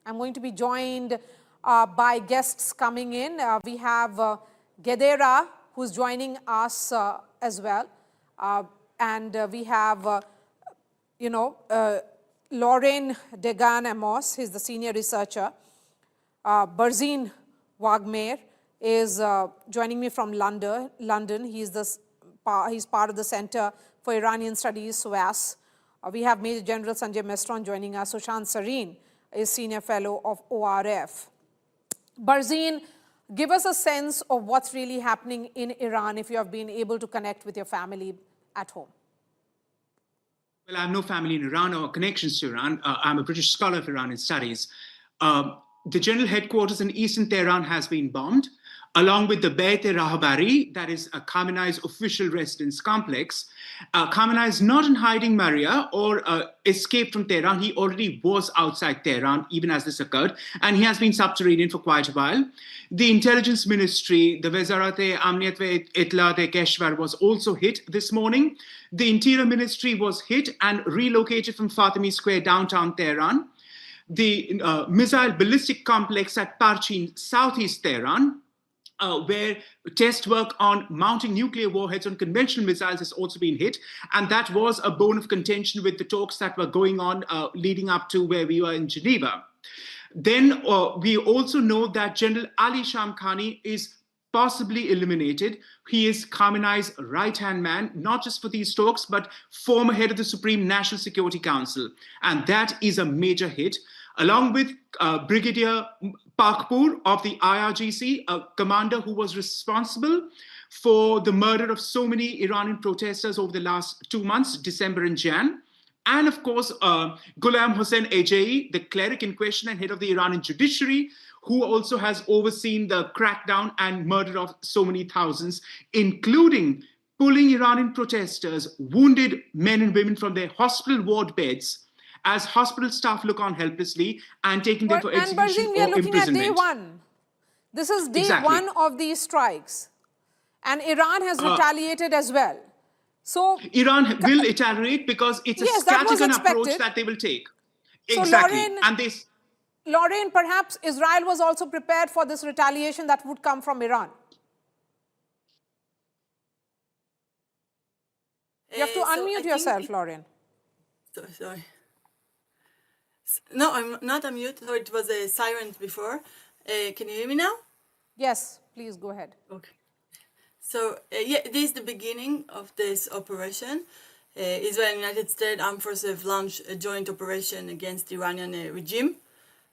I'm going to be joined by guests coming in. We have Gedera, who's joining us as well. And we have, Lauren Degan-Amos, he's the senior researcher. Parchin Wagner is joining me from London. He's part of the Center for Iranian Studies, SOAS. We have Major General Sanjay Mestron joining us. Sushant Sareen is Senior Fellow of ORF. Parchin, give us a sense of what's really happening in Iran if you have been able to connect with your family at home. Well, I have no family in Iran or connections to Iran. I'm a British scholar of Iranian studies. The general headquarters in eastern Tehran has been bombed, along with the Beit-e-Rahabari, that is Khamenei's official residence complex. Khamenei is not in hiding, Maria, or escaped from Tehran. He already was outside Tehran, even as this occurred, and he has been subterranean for quite a while. The intelligence ministry, the Vezarat-e Amniyat ve Itlaat-e Keshvar, was also hit this morning. The interior ministry was hit and relocated from Fatimi Square, downtown Tehran. The missile ballistic complex at Parchin, southeast Tehran, where test work on mounting nuclear warheads on conventional missiles has also been hit. And that was a bone of contention with the talks that were going on leading up to where we were in Geneva. Then we also know that General Ali Shamkhani is possibly eliminated. He is Khamenei's right-hand man, not just for these talks, but former head of the Supreme National Security Council. And that is a major hit. Along with Brigadier Pakpur of the IRGC, a commander who was responsible for the murder of so many Iranian protesters over the last 2 months, December and Jan. And of course, Ghulam Hossein Ejei, the cleric in question and head of the Iranian judiciary, who also has overseen the crackdown and murder of so many thousands, including pulling Iranian protesters, wounded men and women from their hospital ward beds, as hospital staff look on helplessly and taking them for execution we are or looking imprisonment. At day one. This is day Exactly. one of these strikes. And Iran has retaliated as well. So Iran will retaliate because it's a scattergun approach that they will take. So Exactly. Lauren, perhaps Israel was also prepared for this retaliation that would come from Iran. You have to unmute yourself, Lauren. Sorry. No, I'm not unmute. So it was a siren before. Can you hear me now? Yes, please go ahead. Okay. So, this is the beginning of this operation. Israel and United States Armed Forces have launched a joint operation against the Iranian regime.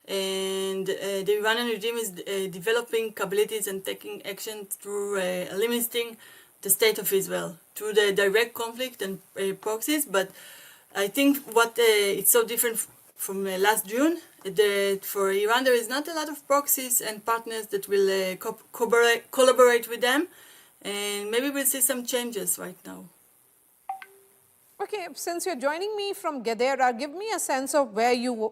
And the Iranian regime is developing capabilities and taking action through limiting the state of Israel through the direct conflict and proxies. But I think what it's so different from last June, that for Iran there is not a lot of proxies and partners that will collaborate with them. And maybe we'll see some changes right now. Okay, since you're joining me from Gedera, give me a sense of where you,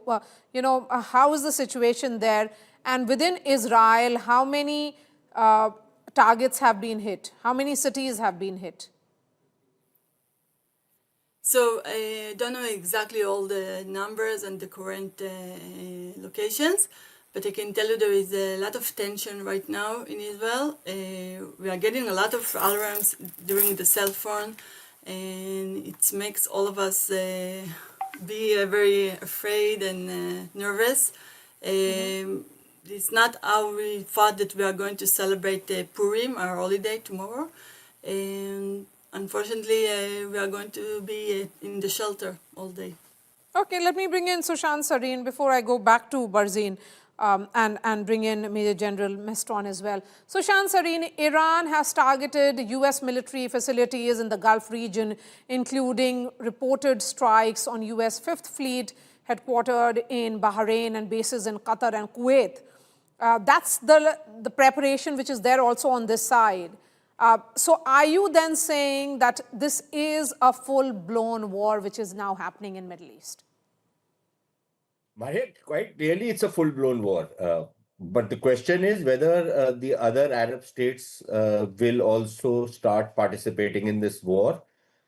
how is the situation there? And within Israel, how many targets have been hit? How many cities have been hit? So I don't know exactly all the numbers and the current locations, but I can tell you there is a lot of tension right now in Israel. We are getting a lot of alarms during the cell phone, and it makes all of us be very afraid and nervous. It's not how we thought that we are going to celebrate Purim, our holiday, tomorrow. And unfortunately, we are going to be in the shelter all day. Okay, let me bring in Sushant Sareen before I go back to Parchin and bring in Major General Mestron as well. Sushant Sareen, Iran has targeted US military facilities in the Gulf region, including reported strikes on US Fifth Fleet, headquartered in Bahrain and bases in Qatar and Kuwait. That's the preparation which is there also on this side. So are you then saying that this is a full-blown war which is now happening in Middle East? Maria, quite really it's a full-blown war. But the question is whether the other Arab states will also start participating in this war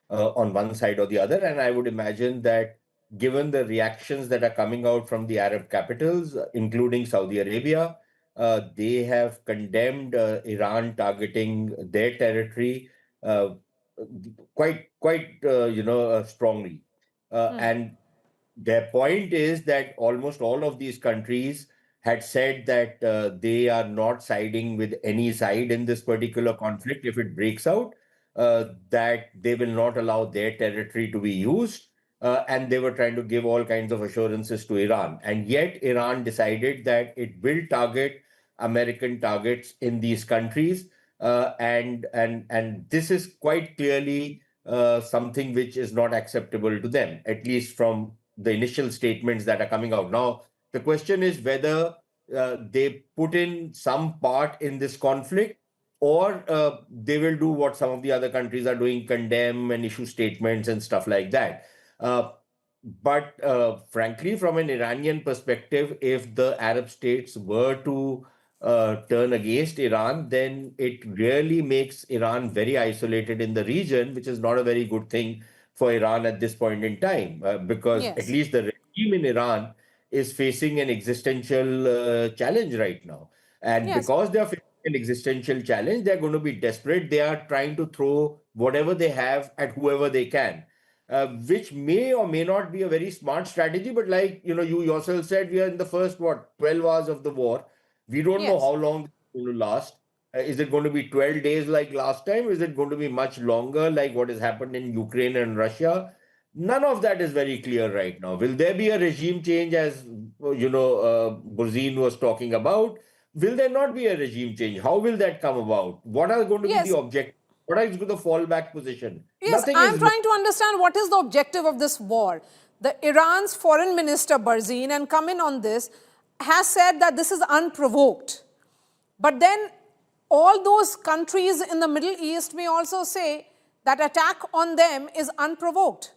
on one side or the other. And I would imagine that given the reactions that are coming out from the Arab capitals, including Saudi Arabia. They have condemned Iran targeting their territory uh, quite strongly. And their point is that almost all of these countries had said that they are not siding with any side in this particular conflict if it breaks out, that they will not allow their territory to be used. And they were trying to give all kinds of assurances to Iran. And yet, Iran decided that it will target American targets in these countries. And this is quite clearly something which is not acceptable to them, at least from the initial statements that are coming out. Now, the question is whether they put in some part in this conflict, or they will do what some of the other countries are doing, condemn and issue statements and stuff like that. But frankly, from an Iranian perspective, if the Arab states were to turn against Iran, then it really makes Iran very isolated in the region, which is not a very good thing for Iran at this point in time, because at Yes. least the regime in Iran is facing an existential challenge right now. And Yes. because they are facing an existential challenge, they're going to be desperate. They are trying to throw whatever they have at whoever they can. Which may or may not be a very smart strategy, but like you yourself said, we are in the first 12 hours of the war. We don't know Yes. how long it's going to last. Is it going to be 12 days like last time? Is it going to be much longer like what has happened in Ukraine and Russia? None of that is very clear right now. Will there be a regime change, as Burzine was talking about? Will there not be a regime change? How will that come about? What are going to be the Yes. objectives? What is the fallback position? Yes, Nothing I'm is known. trying to understand what is the objective of this war. The Iran's foreign minister, Barzine, and come in on this, has said that this is unprovoked. But then all those countries in the Middle East may also say that attack on them is unprovoked.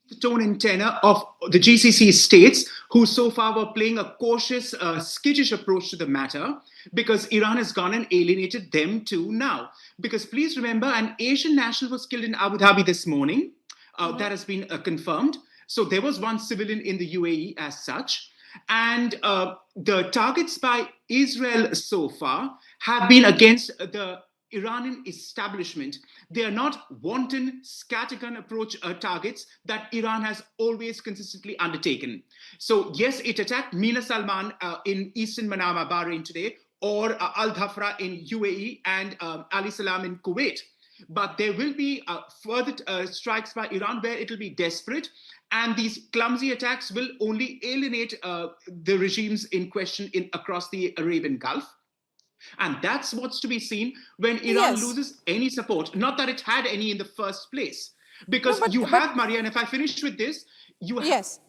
The tone and tenor of the GCC states, who so far were playing a cautious, skittish approach to the matter, because Iran has gone and alienated them too now. Because please remember, an Asian national was killed in Abu Dhabi this morning. That has been confirmed. So there was one civilian in the UAE as such. And the targets by Israel so far have been against the Iranian establishment. They are not wanton scattergun approach targets that Iran has always consistently undertaken. So yes, it attacked Mina Salman in eastern Manama, Bahrain today, or Al Dhafra in UAE, and Ali Salam in Kuwait. But there will be further strikes by Iran where it will be desperate, and these clumsy attacks will only alienate the regimes in question across the Arabian Gulf. And that's what's to be seen when Iran Yes. loses any support. Not that it had any in the first place. No, Because but you have, Maria, and if I finish with this, you have yes.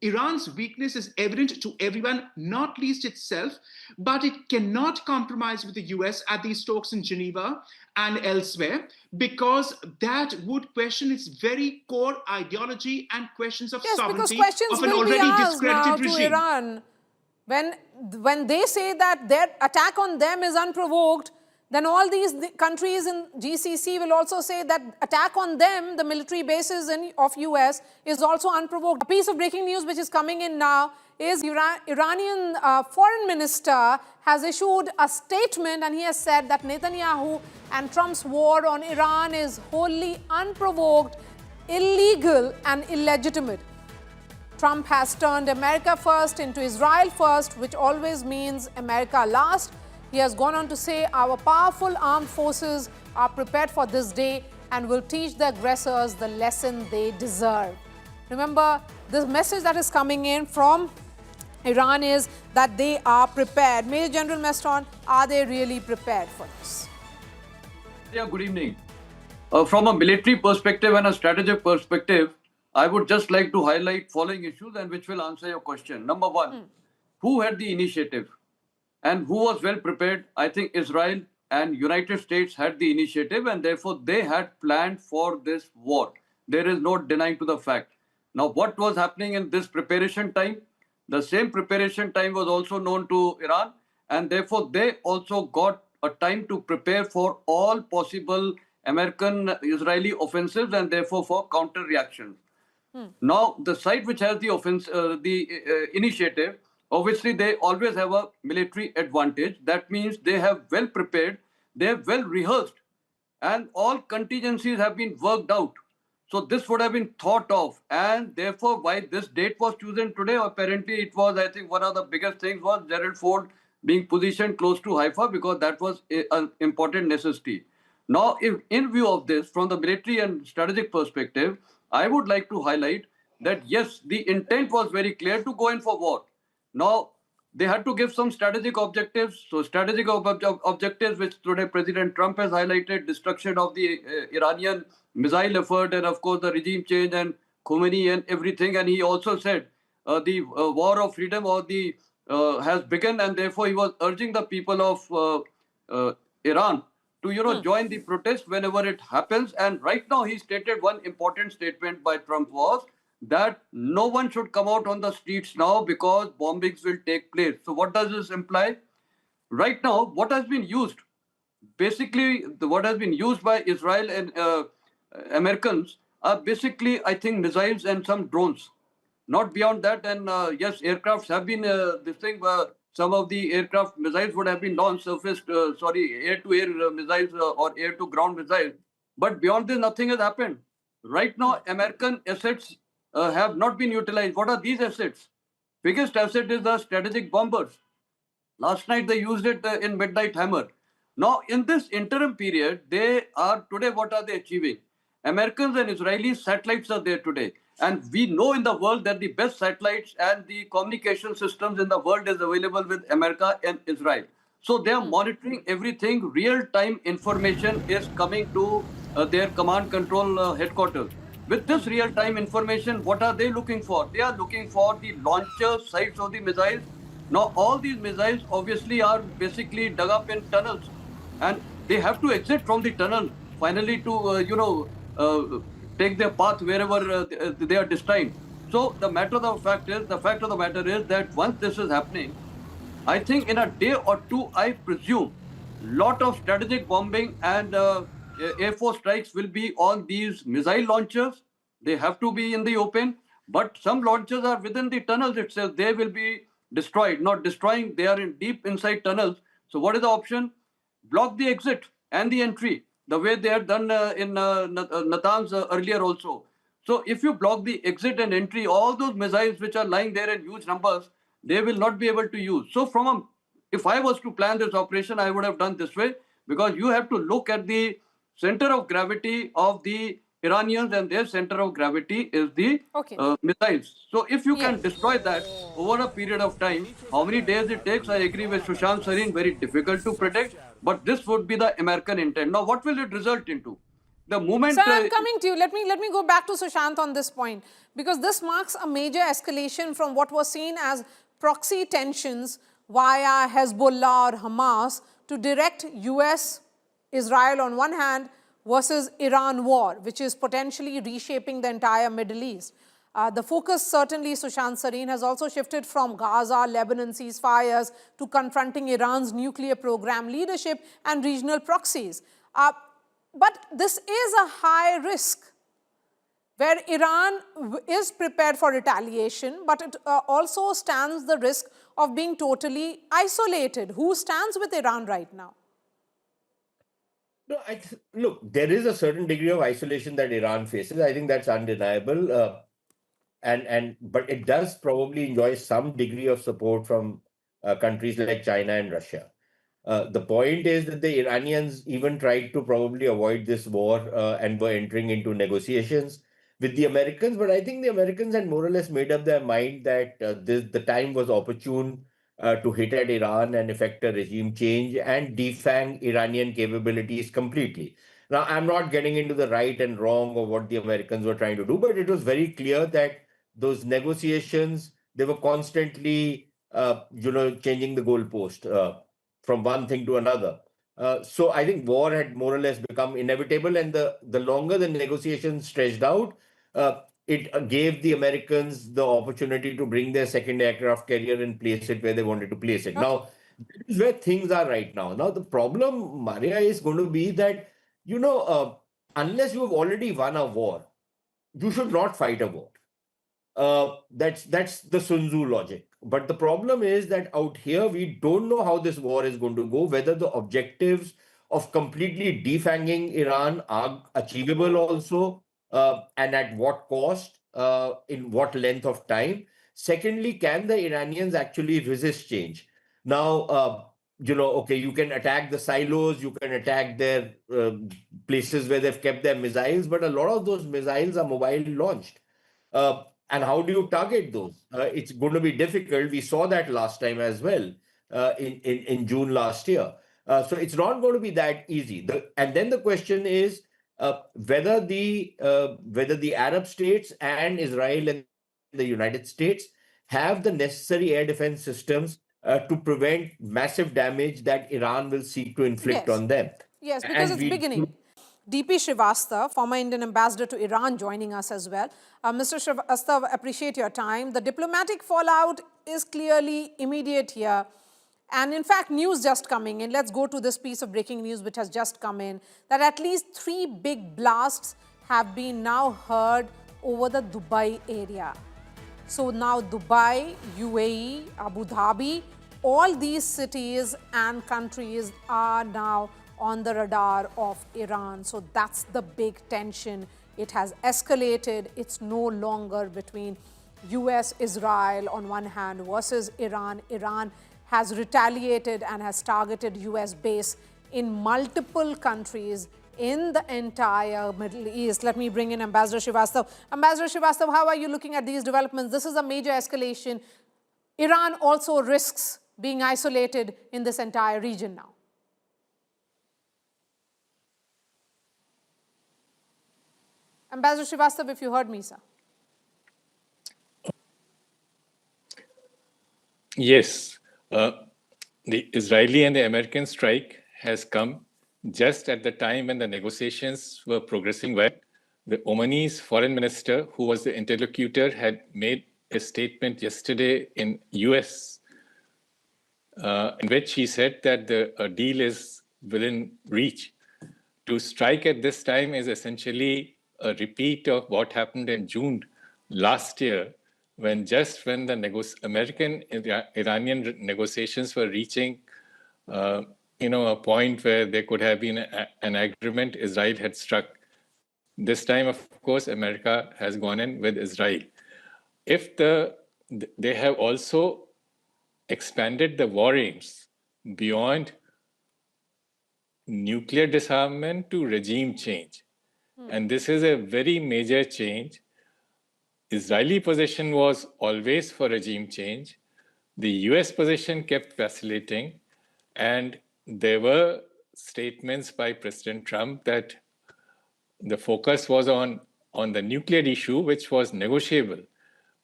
Iran's weakness is evident to everyone, not least itself, but it cannot compromise with the US at these talks in Geneva and elsewhere, because that would question its very core ideology and questions of Yes, because sovereignty questions of an will be already asked now discredited to regime. Iran. When they say that their attack on them is unprovoked, then all these countries in GCC will also say that attack on them, the military bases of US, is also unprovoked. A piece of breaking news which is coming in now is Iranian foreign minister has issued a statement, and he has said that Netanyahu and Trump's war on Iran is wholly unprovoked, illegal and illegitimate. Trump has turned America first into Israel first, which always means America last. He has gone on to say our powerful armed forces are prepared for this day and will teach the aggressors the lesson they deserve. Remember, this message that is coming in from Iran is that they are prepared. Major General Meston, are they really prepared for this? Yeah, good evening. From a military perspective and a strategic perspective, I would just like to highlight following issues and which will answer your question. Number one, who had the initiative and who was well prepared? I think Israel and United States had the initiative, and therefore they had planned for this war. There is no denying to the fact. Now, what was happening in this preparation time? The same preparation time was also known to Iran, and therefore they also got a time to prepare for all possible American-Israeli offensives and therefore for counter-reactions. Now, the side which has the initiative, obviously they always have a military advantage. That means they have well prepared, they have well rehearsed, and all contingencies have been worked out. So this would have been thought of, and therefore why this date was chosen today, apparently it was, I think one of the biggest things was Gerald Ford being positioned close to Haifa because that was an important necessity. Now, if in view of this, from the military and strategic perspective, I would like to highlight that yes, the intent was very clear to go in for war. Now, they had to give some strategic objectives. So, strategic objectives, which today President Trump has highlighted, destruction of the Iranian missile effort, and of course the regime change and Khamenei and everything. And he also said the war of freedom or the has begun, and therefore he was urging the people of Iran to join the protest whenever it happens. And right now he stated one important statement by Trump was that no one should come out on the streets now because bombings will take place. So what does this imply? Right now, what has been used, basically what has been used by Israel and Americans are basically, I think, missiles and some drones. Not beyond that. And yes, aircrafts have been this thing. Some of the aircraft missiles would have been launched, air-to-air missiles or air-to-ground missiles. But beyond this, nothing has happened. Right now, American assets have not been utilized. What are these assets? Biggest asset is the strategic bombers. Last night they used it in Midnight Hammer. Now, in this interim period, what are they achieving? Americans and Israeli satellites are there today. And we know in the world that the best satellites and the communication systems in the world is available with America and Israel. So they are monitoring everything. Real-time information is coming to their command control headquarters. With this real-time information, what are they looking for? They are looking for the launcher sites of the missiles. Now, all these missiles obviously are basically dug up in tunnels, and they have to exit from the tunnel finally to, take their path wherever they are destined. So the fact of the matter is that once this is happening, I think in a day or two, I presume, lot of strategic bombing and Air Force strikes will be on these missile launchers. They have to be in the open, but some launchers are within the tunnels itself. They will be destroyed. Not destroying, they are in deep inside tunnels. So what is the option? Block the exit and the entry, the way they had done in Natanz earlier also. So if you block the exit and entry, all those missiles which are lying there in huge numbers, they will not be able to use. So if I was to plan this operation, I would have done this way, because you have to look at the center of gravity of the Iranians, and their center of gravity is the missiles. So if you can destroy that over a period of time, how many days it takes, I agree with Sushant Sareen, very difficult to predict, but this would be the American intent. Now, what will it result into? The moment... Sir, I'm coming to you. Let me go back to Sushant on this point, because this marks a major escalation from what was seen as proxy tensions via Hezbollah or Hamas to direct US, Israel on one hand, versus Iran war, which is potentially reshaping the entire Middle East. The focus, certainly, Sushant Sareen, has also shifted from Gaza, Lebanon ceasefires to confronting Iran's nuclear program leadership and regional proxies. But this is a high risk, where Iran is prepared for retaliation, but it also stands the risk of being totally isolated. Who stands with Iran right now? No, look, there is a certain degree of isolation that Iran faces. I think that's undeniable. But it does probably enjoy some degree of support from countries like China and Russia. The point is that the Iranians even tried to probably avoid this war and were entering into negotiations with the Americans. But I think the Americans had more or less made up their mind that the time was opportune to hit at Iran and effect a regime change and defang Iranian capabilities completely. Now, I'm not getting into the right and wrong of what the Americans were trying to do, but it was very clear that those negotiations, they were constantly, changing the goalpost from one thing to another. So I think war had more or less become inevitable, and the longer the negotiations stretched out, it gave the Americans the opportunity to bring their second aircraft carrier and place it where they wanted to place it. Now, this is where things are right now. Now, the problem, Maria, is going to be that unless you have already won a war, you should not fight a war. That's the Sun Tzu logic. But the problem is that out here, we don't know how this war is going to go, whether the objectives of completely defanging Iran are achievable also, and at what cost, in what length of time. Secondly, can the Iranians actually resist change? Now, okay, you can attack the silos, you can attack their places where they've kept their missiles, but a lot of those missiles are mobile launched. And how do you target those? It's going to be difficult. We saw that last time as well, in June last year. So it's not going to be that easy. And then the question is whether the Arab states and Israel and the United States have the necessary air defense systems to prevent massive damage that Iran will seek to inflict Yes. on them. Yes, because And it's we beginning. DP Srivastava, former Indian ambassador to Iran, joining us as well. Mr. Srivastava, appreciate your time. The diplomatic fallout is clearly immediate here. And in fact, news just coming in. Let's go to this piece of breaking news which has just come in, that at least 3 big blasts have been now heard over the Dubai area. So now Dubai, UAE, Abu Dhabi, all these cities and countries are now on the radar of Iran. So that's the big tension. It has escalated. It's no longer between US, Israel on one hand versus Iran. Iran has retaliated and has targeted US base in multiple countries in the entire Middle East. Let me bring in Ambassador Srivastava. Ambassador Srivastava, how are you looking at these developments? This is a major escalation. Iran also risks being isolated in this entire region now. Ambassador Srivastava, if you heard me, sir. Yes, the Israeli and the American strike has come just at the time when the negotiations were progressing well. The Omani's foreign minister, who was the interlocutor, had made a statement yesterday in US in which he said that a deal is within reach. To strike at this time is essentially a repeat of what happened in June last year, when the American-Iranian negotiations were reaching a point where there could have been an agreement, Israel had struck. This time, of course, America has gone in with Israel. They have also expanded the war aims beyond nuclear disarmament to regime change. And this is a very major change. Israeli position was always for regime change. The US position kept vacillating, and there were statements by President Trump that the focus was on the nuclear issue, which was negotiable.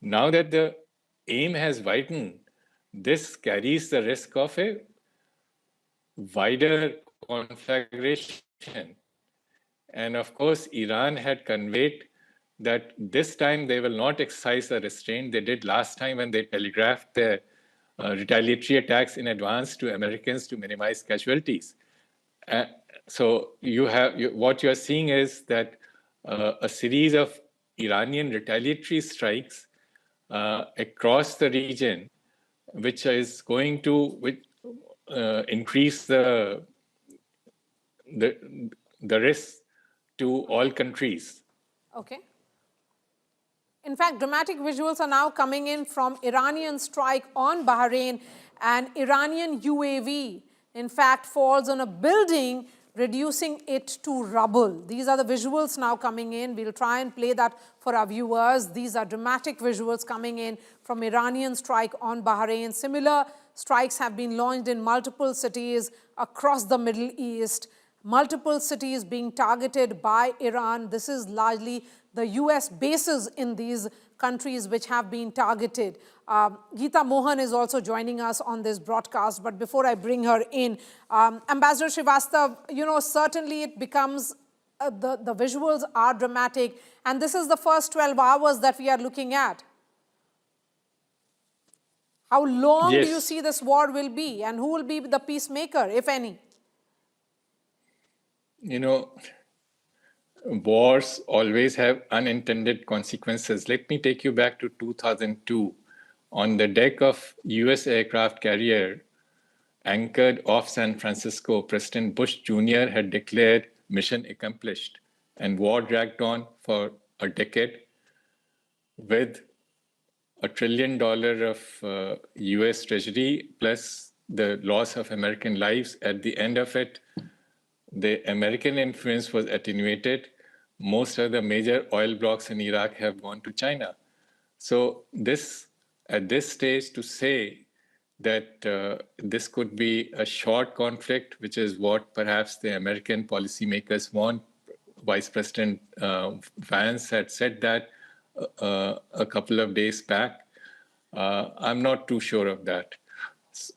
Now that the aim has widened, this carries the risk of a wider conflagration. And of course, Iran had conveyed that this time they will not exercise the restraint they did last time when they telegraphed their retaliatory attacks in advance to Americans to minimize casualties. So what you're seeing is that a series of Iranian retaliatory strikes across the region, which is going to increase the risk to all countries. Okay. In fact, dramatic visuals are now coming in from Iranian strike on Bahrain, and Iranian UAV, in fact, falls on a building, reducing it to rubble. These are the visuals now coming in. We'll try and play that for our viewers. These are dramatic visuals coming in from Iranian strike on Bahrain. Similar strikes have been launched in multiple cities across the Middle East. Multiple cities being targeted by Iran. This is largely the US bases in these countries which have been targeted. Geeta Mohan is also joining us on this broadcast, but before I bring her in, Ambassador Srivastava, certainly it becomes, the visuals are dramatic, and this is the first 12 hours that we are looking at. How long do you see this war will be, and who will be the peacemaker, if any? wars always have unintended consequences. Let me take you back to 2002. On the deck of US aircraft carrier anchored off San Francisco, President Bush Jr. had declared mission accomplished, and war dragged on for a decade with $1 trillion of US Treasury plus the loss of American lives. At the end of it, the American influence was attenuated. Most of the major oil blocks in Iraq have gone to China. So at this stage, to say that this could be a short conflict, which is what perhaps the American policymakers want. Vice President Vance had said that a couple of days back. I'm not too sure of that.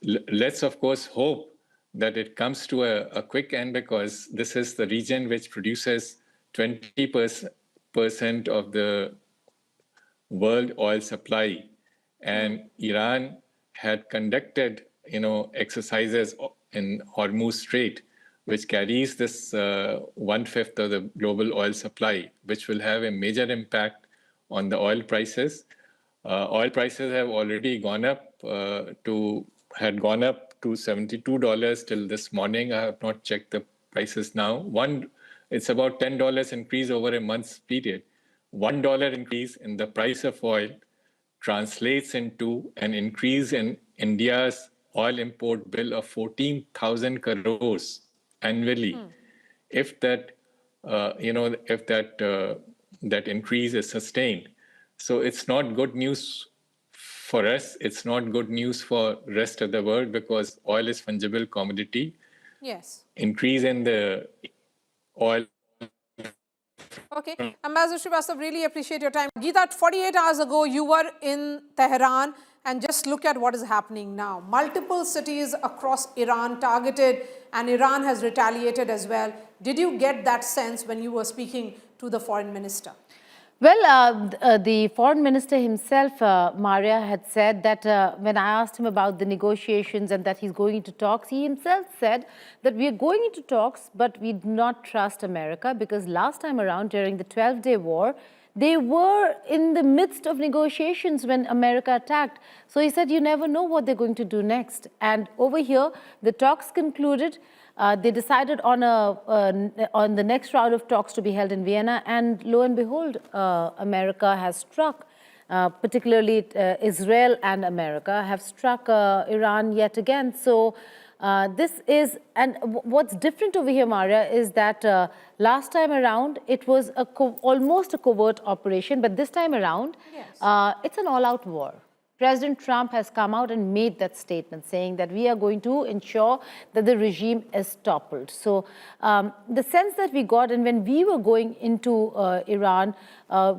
Let's, of course, hope that it comes to a quick end, because this is the region which produces 20% of the world oil supply. And Iran had conducted, exercises in Hormuz Strait, which carries this 1/5 of the global oil supply, which will have a major impact on the oil prices. Oil prices have already gone up to $72 till this morning. I have not checked the prices now. It's about $10 increase over a month's period. $1 increase in the price of oil translates into an increase in India's oil import bill of 14,000 crores annually. If that, that increase is sustained. So it's not good news for us. It's not good news for rest of the world, because oil is fungible commodity. Yes. Increase in the oil. Okay. Ambassador Srivastava, really appreciate your time. Geeta, 48 hours ago, you were in Tehran, and just look at what is happening now. Multiple cities across Iran targeted, and Iran has retaliated as well. Did you get that sense when you were speaking to the foreign minister? Well, the foreign minister himself, Maria, had said that when I asked him about the negotiations and that he's going into talks, he himself said that we are going into talks, but we do not trust America, because last time around during the 12-day war, they were in the midst of negotiations when America attacked. So he said, you never know what they're going to do next. And over here, the talks concluded. They decided on the next round of talks to be held in Vienna, and lo and behold, America has struck, particularly Israel and America have struck Iran yet again. So this is, and what's different over here, Maria, is that last time around it was almost a covert operation, but this time around, yes, it's an all-out war. President Trump has come out and made that statement, saying that we are going to ensure that the regime is toppled. So the sense that we got, and when we were going into Iran,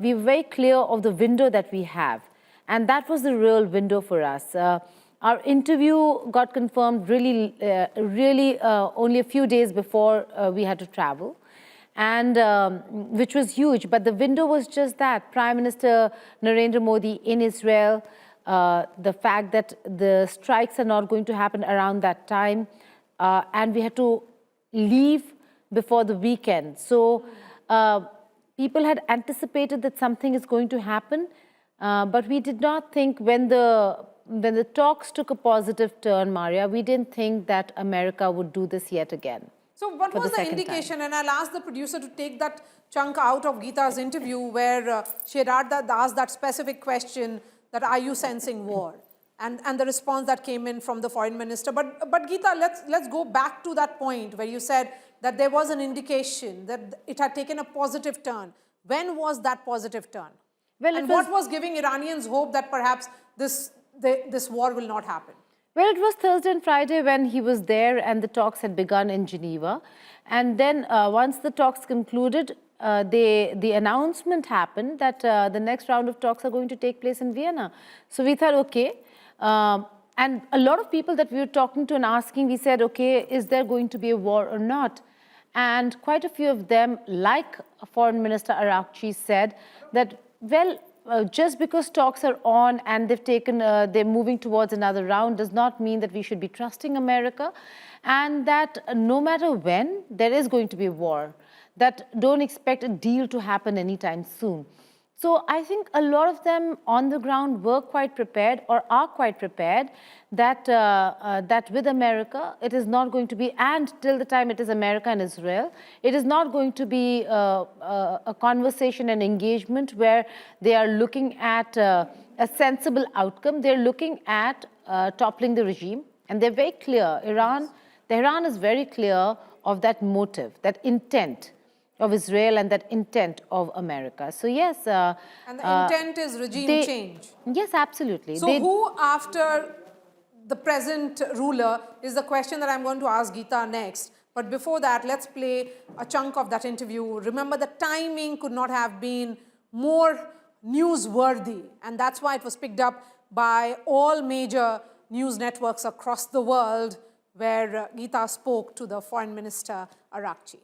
we were very clear of the window that we have. And that was the real window for us. Our interview got confirmed really only a few days before we had to travel, and which was huge. But the window was just that. Prime Minister Narendra Modi in Israel, the fact that the strikes are not going to happen around that time, and we had to leave before the weekend. So people had anticipated that something is going to happen, but we did not think, when the talks took a positive turn, Maria, we didn't think that America would do this yet again. So what was the indication? And I'll ask the producer to take that chunk out of Geeta's interview where she had asked that specific question, that are you sensing war? And the response that came in from the foreign minister. But Geeta, let's go back to that point where you said that there was an indication that it had taken a positive turn. When was that positive turn? Well, and what was giving Iranians hope that perhaps this war will not happen? Well, it was Thursday and Friday when he was there and the talks had begun in Geneva. And then once the talks concluded, the announcement happened that the next round of talks are going to take place in Vienna. So we thought, okay. And a lot of people that we were talking to and asking, we said, okay, is there going to be a war or not? And quite a few of them, like Foreign Minister Arakchi, said that, well, just because talks are on and they're moving towards another round does not mean that we should be trusting America, and that no matter when, there is going to be war, that don't expect a deal to happen anytime soon. So I think a lot of them on the ground were quite prepared or are quite prepared that, that with America, it is not going to be, and till the time it is America and Israel, it is not going to be a conversation and engagement where they are looking at a sensible outcome. They're looking at toppling the regime, and they're very clear. Tehran is very clear of that motive, that intent of Israel and that intent of America. So yes. And the intent is regime change. Yes, absolutely. So who after the present ruler is the question that I'm going to ask Geeta next. But before that, let's play a chunk of that interview. Remember, the timing could not have been more newsworthy. And that's why it was picked up by all major news networks across the world, where Geeta spoke to the Foreign Minister Arakchi.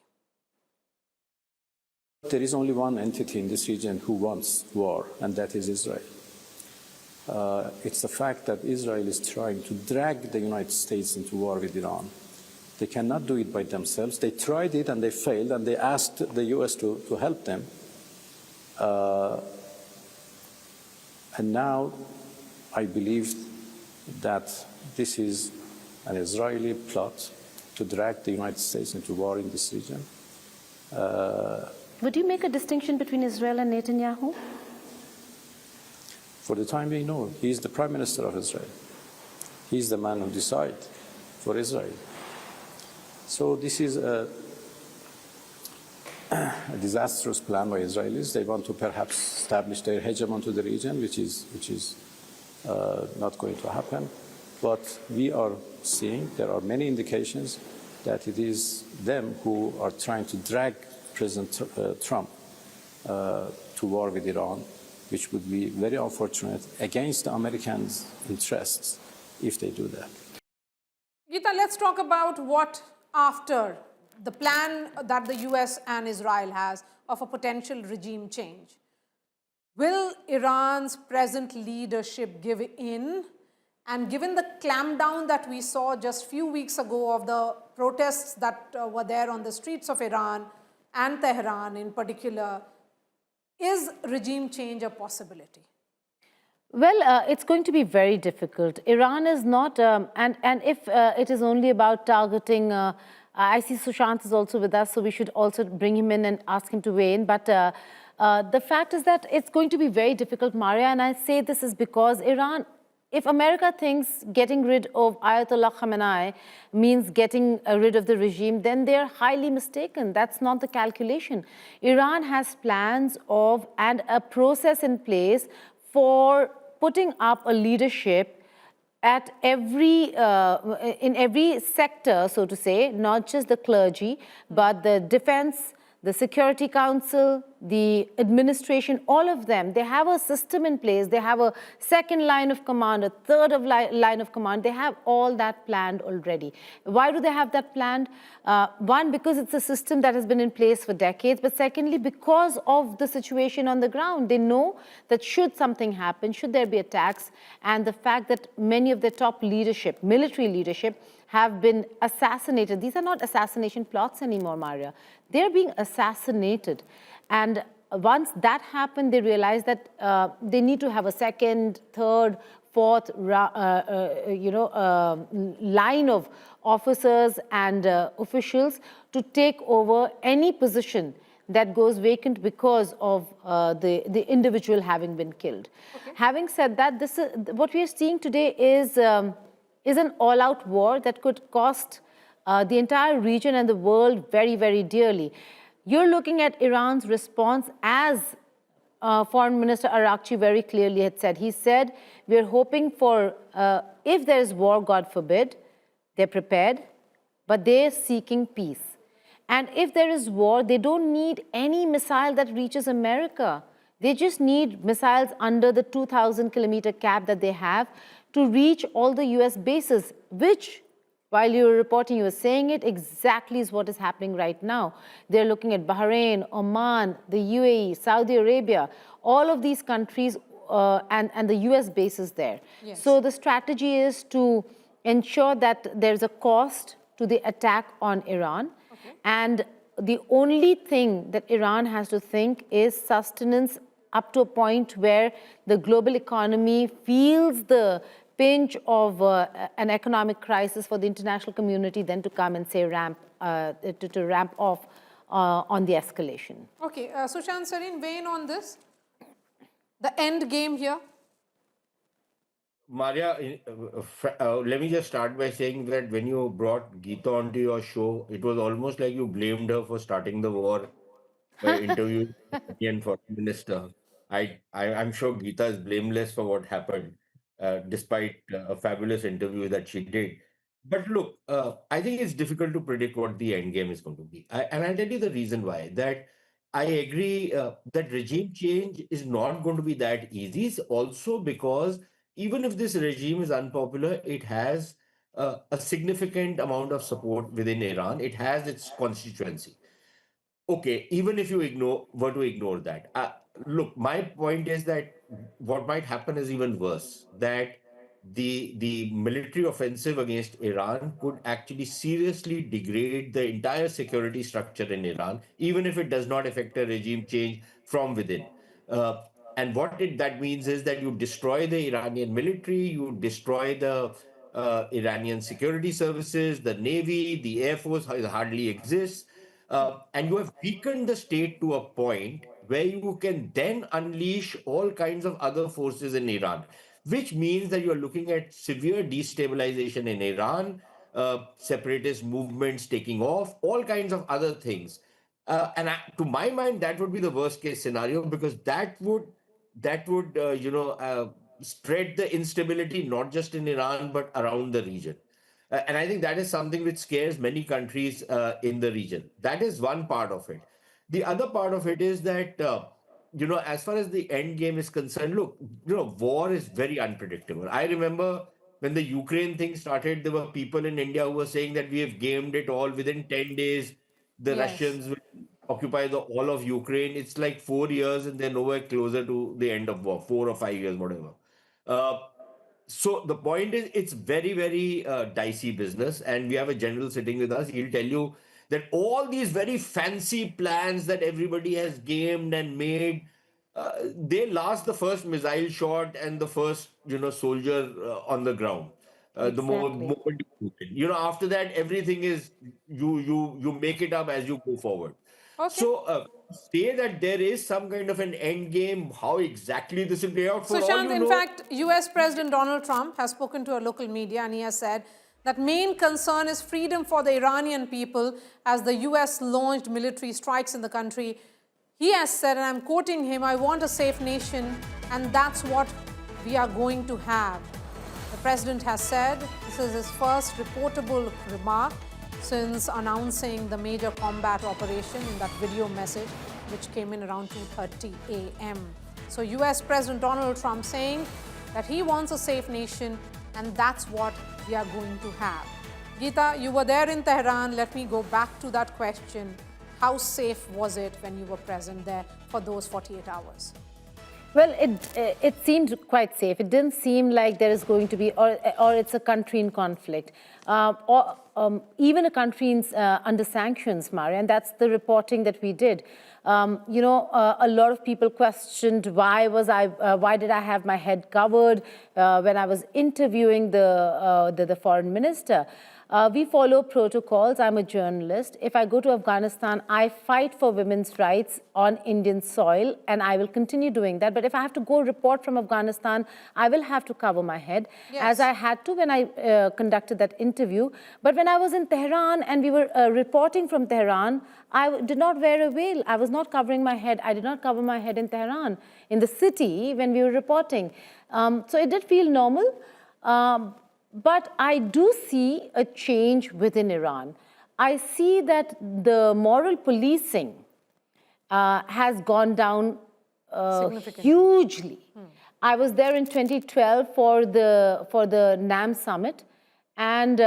There is only one entity in this region who wants war, and that is Israel. It's the fact that Israel is trying to drag the United States into war with Iran. They cannot do it by themselves. They tried it and they failed, and they asked the US to help them. And now I believe that this is an Israeli plot to drag the United States into war in this region. Would you make a distinction between Israel and Netanyahu? For the time being, no. He is the Prime Minister of Israel. He is the man who decides for Israel. So this is a disastrous plan by Israelis. They want to perhaps establish their hegemony to the region, which is not going to happen. But we are seeing, there are many indications that it is them who are trying to drag President Trump to war with Iran, which would be very unfortunate against the Americans' interests if they do that. Geeta, let's talk about what after the plan that the US and Israel has of a potential regime change. Will Iran's present leadership give in? And given the clampdown that we saw just a few weeks ago of the protests that were there on the streets of Iran and Tehran in particular, is regime change a possibility? Well, it's going to be very difficult. Iran is not, and if it is only about targeting, I see Sushant is also with us, so we should also bring him in and ask him to weigh in. But the fact is that it's going to be very difficult, Maria, and I say this is because Iran, if America thinks getting rid of Ayatollah Khamenei means getting rid of the regime, then they're highly mistaken. That's not the calculation. Iran has plans of and a process in place for putting up a leadership at in every sector, so to say, not just the clergy, but the defense, the Security Council, the administration, all of them, they have a system in place. They have a second line of command, a third line of command. They have all that planned already. Why do they have that planned? One, because it's a system that has been in place for decades. But secondly, because of the situation on the ground. They know that should something happen, should there be attacks, and the fact that many of their top leadership, military leadership, have been assassinated. These are not assassination plots anymore, Maria. They're being assassinated. And once that happened, they realized that they need to have a second, third, fourth, line of officers and officials to take over any position that goes vacant because of the individual having been killed. Okay. Having said that, this is, what we are seeing today is an all-out war that could cost the entire region and the world very, very dearly. You're looking at Iran's response, as Foreign Minister Arakchi very clearly had said. He said, we're hoping for, if there is war, God forbid, they're prepared, but they're seeking peace. And if there is war, they don't need any missile that reaches America. They just need missiles under the 2,000-kilometer cap that they have to reach all the US bases, which, while you were reporting, you were saying it, exactly is what is happening right now. They're looking at Bahrain, Oman, the UAE, Saudi Arabia. all of these countries and the US bases there. Yes. So the strategy is to ensure that there's a cost to the attack on Iran. Okay. And the only thing that Iran has to think is sustenance up to a point where the global economy feels the pinch of an economic crisis for the international community, then to come and say ramp off on the escalation. Okay, Sushant Sareen, weigh in on this. The end game here. Maria, let me just start by saying that when you brought Geeta onto your show, it was almost like you blamed her for starting the war by interviewing the Indian foreign minister. I'm sure Geeta is blameless for what happened, despite a fabulous interview that she did. But look, I think it's difficult to predict what the end game is going to be. And I'll tell you the reason why. That I agree that regime change is not going to be that easy. It's also because even if this regime is unpopular, it has a significant amount of support within Iran. It has its constituency. Okay, even if you were to ignore that, look, my point is that what might happen is even worse. That the military offensive against Iran could actually seriously degrade the entire security structure in Iran, even if it does not affect a regime change from within. Uh, and that means is that you destroy the Iranian military, you destroy the Iranian security services, the navy, the air force hardly exists. And you have weakened the state to a point where you can then unleash all kinds of other forces in Iran, which means that you're looking at severe destabilization in Iran, separatist movements taking off, all kinds of other things. To my mind, that would be the worst case scenario, because that would spread the instability not just in Iran but around the region. And I think that is something which scares many countries in the region. That is one part of it. The other part of it is that, as far as the end game is concerned, look, war is very unpredictable. I remember when the Ukraine thing started, there were people in India who were saying that we have gamed it all. Within 10 days, the Yes. Russians will occupy the all of Ukraine. It's like 4 years and they're nowhere closer to the end of war, 4 or 5 years, whatever. Uh, so the point is, it's very, very dicey business. And we have a general sitting with us. He'll tell you that all these very fancy plans that everybody has gamed and made, they last the first missile shot and the first, soldier on the ground. The Exactly. moment you move it. After that, everything is you make it up as you go forward. Okay. So say that there is some kind of an end game. How exactly this will play out, for all Sushant, you in know. fact, US President Donald Trump has spoken to a local media and he has said that main concern is freedom for the Iranian people as the US launched military strikes in the country. He has said, and I'm quoting him, "I want a safe nation, and that's what we are going to have." The president has said this is his first reportable remark since announcing the major combat operation in that video message, which came in around 2:30 a.m. So US President Donald Trump saying that he wants a safe nation, and that's what we are going to have. Geeta, you were there in Tehran. Let me go back to that question. How safe was it when you were present there for those 48 hours? Well, it seemed quite safe. It didn't seem like there is going to be, or it's a country in conflict, or even a country under sanctions, Maria, and that's the reporting that we did. A lot of people questioned why did I have my head covered when I was interviewing the foreign minister. We follow protocols. I'm a journalist. If I go to Afghanistan, I fight for women's rights on Indian soil, and I will continue doing that. But if I have to go report from Afghanistan, I will have to cover my head, as I had to when I conducted that interview. But when I was in Tehran and we were reporting from Tehran, I did not wear a veil. I was not covering my head. I did not cover my head in Tehran, in the city, when we were reporting. So it did feel normal. But I do see a change within Iran. I see that the moral policing has gone down hugely. I was there in 2012 for the NAM summit, and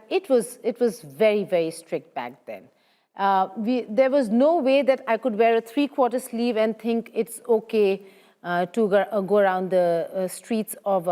it was very, very strict back then. There was no way that I could wear a three-quarter sleeve and think it's okay to go around the streets of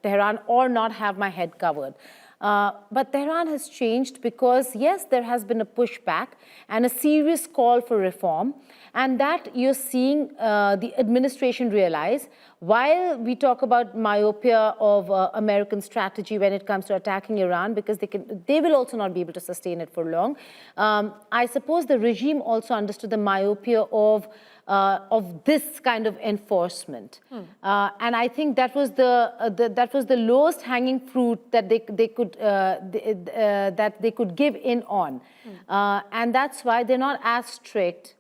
Tehran or not have my head covered. But Tehran has changed because, yes, there has been a pushback and a serious call for reform, and that you're seeing the administration realize. While we talk about myopia of American strategy when it comes to attacking Iran, because they will also not be able to sustain it for long, I suppose the regime also understood the myopia of this kind of enforcement, and I think that was the lowest hanging fruit that they could give in on, and that's why they're not as strict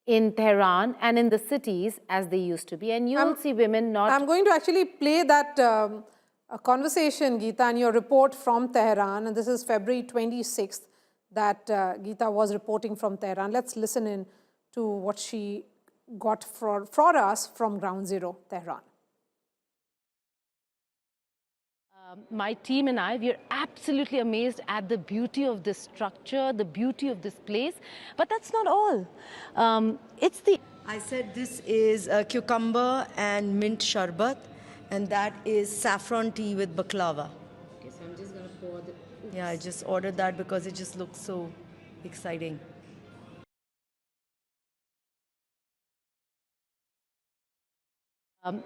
in Tehran and in the cities as they used to be, and you will see women not. I'm going to actually play that a conversation, Geeta, and your report from Tehran, and this is February 26th that Geeta was reporting from Tehran. Let's listen in to what she got for us from Ground Zero, Tehran. My team and I, we are absolutely amazed at the beauty of this structure, the beauty of this place. But that's not all. I said this is cucumber and mint sharbat, and that is saffron tea with baklava. Okay, so I'm just going to pour the... Yeah, I just ordered that because it just looks so exciting.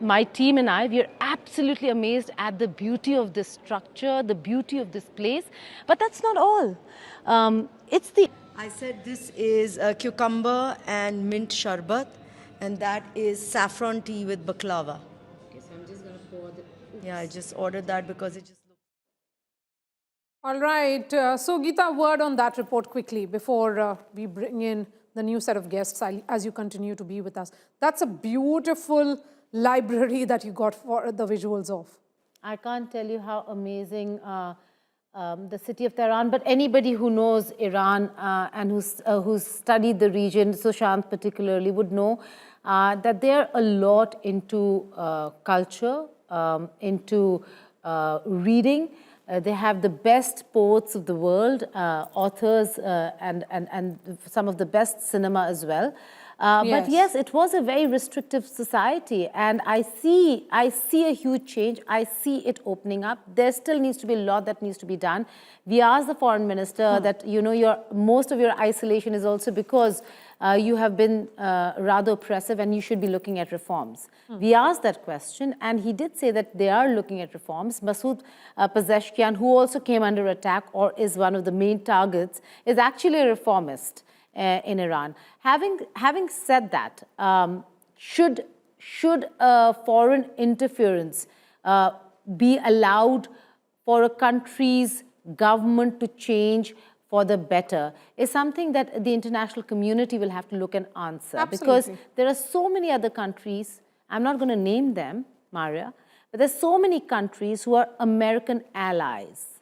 My team and I, we are absolutely amazed at the beauty of this structure, the beauty of this place. But that's not all. I said this is cucumber and mint sharbat, and that is saffron tea with baklava. Okay, so I'm just going to pour the... Yeah, I just ordered that because it just looks... All right. So, Geeta, word on that report quickly before we bring in the new set of guests as you continue to be with us. That's a beautiful library that you got for the visuals of. I can't tell you how amazing the city of Tehran, but anybody who knows Iran and who's studied the region, Sushant particularly, would know that they're a lot into culture, into reading. They have the best poets of the world, authors, and some of the best cinema as well. But yes, it was a very restrictive society, and I see a huge change. I see it opening up. There still needs to be a lot that needs to be done. We asked the foreign minister that, you know, most of your isolation is also because you have been rather oppressive and you should be looking at reforms. We asked that question, and he did say that they are looking at reforms. Masoud Pezeshkian, who also came under attack or is one of the main targets, is actually a reformist in Iran. Having said that, should foreign interference be allowed for a country's government to change for the better is something that the international community will have to look and answer. Absolutely. Because there are so many other countries, I'm not going to name them, Maria, but there's so many countries who are American allies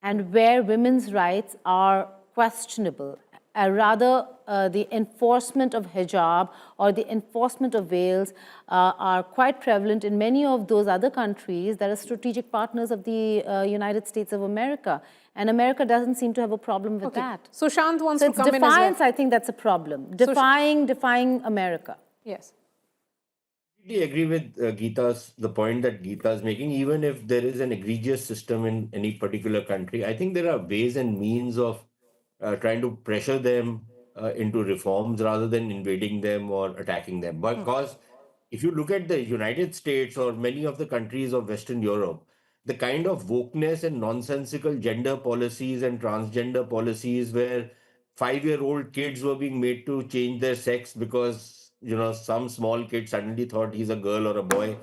and where women's rights are questionable. Rather, the enforcement of hijab or the enforcement of veils are quite prevalent in many of those other countries that are strategic partners of the United States of America. And America doesn't seem to have a problem with that. So Shant wants So to it's come defiance, in as well. I think that's a problem. Defying America. Yes. I agree with the point that Geeta is making. Even if there is an egregious system in any particular country, I think there are ways and means of trying to pressure them into reforms rather than invading them or attacking them. Because if you look at the United States or many of the countries of Western Europe, the kind of wokeness and nonsensical gender policies and transgender policies where 5-year-old kids were being made to change their sex because, you know, some small kid suddenly thought he's a girl or a boy.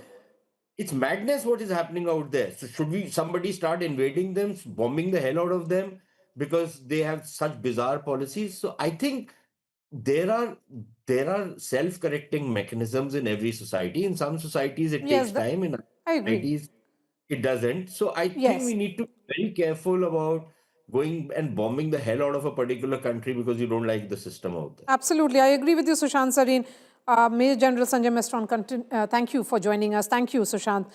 It's madness what is happening out there. So should somebody start invading them, bombing the hell out of them because they have such bizarre policies? So I think there are self-correcting mechanisms in every society. In some societies it takes time, in other I agree. societies it doesn't. So I think we need to be very careful about going and bombing the hell out of a particular country because you don't like the system out there. Absolutely. I agree with you, Sushant Sareen. Major General Sanjay Mestron, thank you for joining us. Thank you, Sushant.